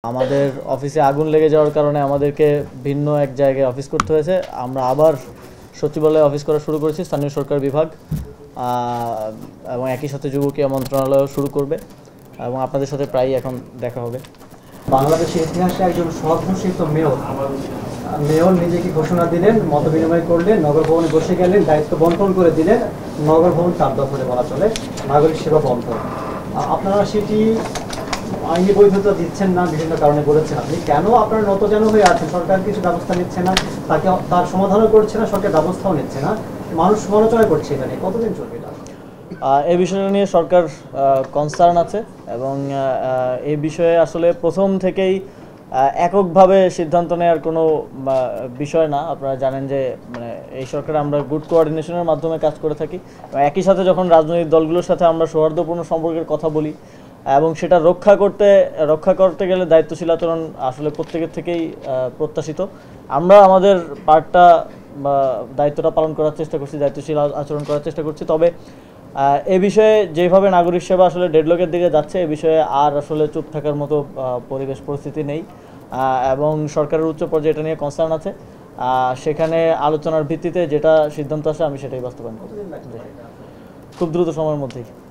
আমাদের অফিসে আগুন লেগে যাওয়ার কারণে আমাদেরকে ভিন্ন এক জায়গায় অফিস করতে হয়েছে। আমরা আবার সচিবালয়ে অফিস করা শুরু করেছি, স্থানীয় সরকার বিভাগ, এবং একই সাথে যুবকীয় মন্ত্রণালয়ও শুরু করবে এবং আপনাদের সাথে প্রায়ই এখন দেখা হবে। বাংলাদেশের ইতিহাসে একজন সর্বঘোষিত মেয়র নিজেকে ঘোষণা দিলেন, মত বিনিময় করলেন, নগর ভবনে বসে গেলেন, দায়িত্ব বন্টন করে দিলেন, নগর ভবন তার দখলে বলা চলে, নাগরিক সেবা বন্ধ। আপনারা সেটি আইনি বৈধতা দিচ্ছেন না, বিভিন্ন কারণে বলেছেন। আপনি কেন আপনারা নতজানু হয়ে আছেন? সরকার কিছু ব্যবস্থা নিচ্ছে না, তার সমাধানও করছে না, সরকার ব্যবস্থাও নিচ্ছে না, মানুষ সমালোচনা করছে। এটা নিয়ে কতদিন চলবে এটা? এই বিষয়টা নিয়ে সরকার কনসার্ন আছে এবং এই বিষয়ে আসলে প্রথম থেকেই এককভাবে সিদ্ধান্ত নেওয়ার কোনো বিষয় না। আপনারা জানেন যে মানে এই সরকারে আমরা গুড কোঅর্ডিনেশনের মাধ্যমে কাজ করে থাকি। একই সাথে যখন রাজনৈতিক দলগুলোর সাথে আমরা সৌহার্দ্যপূর্ণ সম্পর্কের কথা বলি এবং সেটা রক্ষা করতে গেলে দায়িত্বশীল আচরণ আসলে প্রত্যেকের থেকেই প্রত্যাশিত। আমরা আমাদের পার্টটা বা দায়িত্বটা পালন করার চেষ্টা করছি, দায়িত্বশীল আচরণ করার চেষ্টা করছি। তবে এ বিষয়ে যেভাবে নাগরিক সেবা আসলে ডেডলকের দিকে যাচ্ছে, এ বিষয়ে আর আসলে চুপ থাকার মতো পরিস্থিতি নেই এবং সরকারের উচ্চ পর্যায়ে এটা নিয়ে কনসার্ন আছে। সেখানে আলোচনার ভিত্তিতে যেটা সিদ্ধান্ত আসে আমি সেটাই বাস্তবায়ন করব খুব দ্রুত সময়ের মধ্যেই।